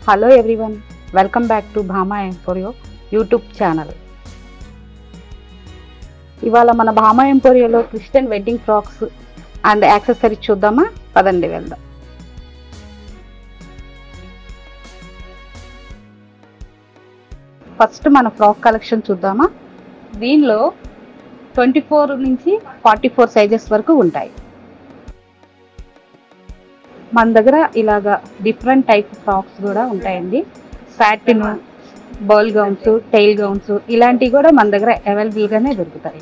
Hello everyone, welcome back to Bhama emporio YouTube channel. ఇవాళ మన భామా ఎంపోరియోలో Christian wedding frocks and accessories చూద్దామా? పదండి వెళ్దాం. ఫస్ట్ మన ఫ్రాక్ కలెక్షన్ చూద్దామా? దీనిలో 24 నుంచి 44 సైజెస్ వరకు ఉంటాయి. మన దగ్గర ఇలాగా డిఫరెంట్ టైప్ ఫ్రాక్స్ కూడా ఉంటాయండి. సాటిన్, బర్ల్ గౌన్స్, టైల్ గౌన్స్ ఇలాంటివి కూడా మన దగ్గర అవైలబుల్గానే దొరుకుతాయి.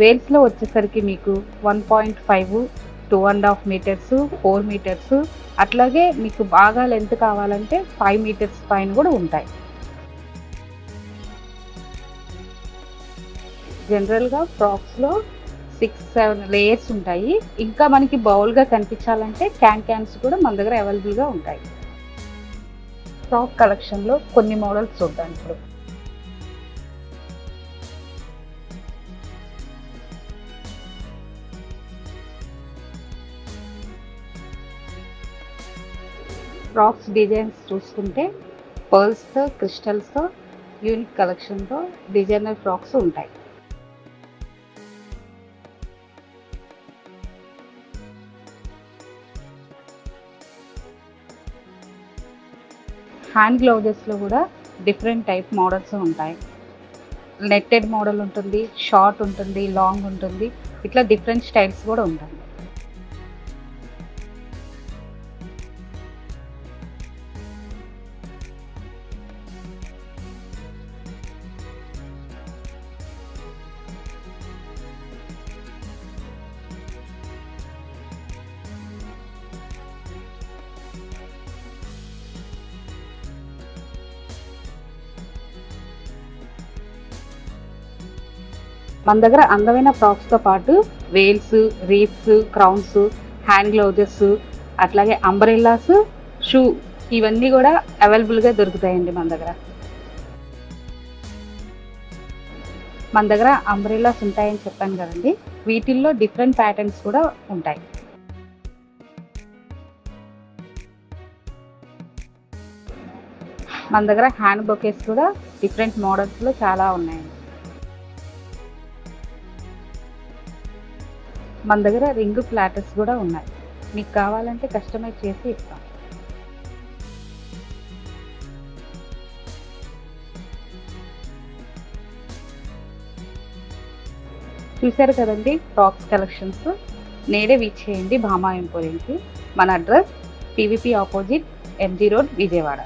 వేల్స్లో వచ్చేసరికి మీకు 1.5, 2.5 మీటర్స్, 4 మీటర్స్, అట్లాగే మీకు బాగా లెంత్ కావాలంటే 5 మీటర్స్ పైన కూడా ఉంటాయి. జనరల్గా ఫ్రాక్స్లో 6-7 లేయర్స్ ఉంటాయి. ఇంకా మనకి బౌల్గా కనిపించాలంటే క్యాన్స్ కూడా మన దగ్గర అవైలబుల్గా ఉంటాయి. ఫ్రాక్ కలెక్షన్లో కొన్ని మోడల్స్ చూద్దాం ఇప్పుడు. ఫ్రాక్స్ డిజైన్స్ చూసుకుంటే పర్ల్స్తో, క్రిస్టల్స్తో, యూనిక్ కలెక్షన్తో డిజైనర్ ఫ్రాక్స్ ఉంటాయి. హ్యాండ్ గ్లౌజెస్లో కూడా డిఫరెంట్ టైప్ మోడల్స్ ఉంటాయి. నెట్టెడ్ మోడల్ ఉంటుంది, షార్ట్ ఉంటుంది, లాంగ్ ఉంటుంది, ఇట్లా డిఫరెంట్ స్టైల్స్ కూడా ఉంటాయి. మన దగ్గర అందమైన ఫ్రాక్స్తో పాటు వేల్స్, రీప్స్, క్రౌన్స్, హ్యాండ్ గ్లౌజెస్, అట్లాగే అంబ్రెల్లాస్, షూ ఇవన్నీ కూడా అవైలబుల్గా దొరుకుతాయండి మన దగ్గర. మన దగ్గర అంబ్రెల్లాస్ ఉంటాయని చెప్పాను కదండి, వీటిల్లో డిఫరెంట్ ప్యాటర్న్స్ కూడా ఉంటాయి. మన దగ్గర హ్యాండ్ బొకేస్ కూడా డిఫరెంట్ మోడల్స్లో చాలా ఉన్నాయండి. మన దగ్గర రింగ్ ప్లాటర్స్ కూడా ఉన్నాయి. మీకు కావాలంటే కస్టమైజ్ చేసి ఇస్తాం. చూశారు కదండి ఫ్రాక్స్ కలెక్షన్స్. నేడే విచ్చేయండి భామా ఎంపోరియోకి. మన address PVP opposite MG road, Vijayawada.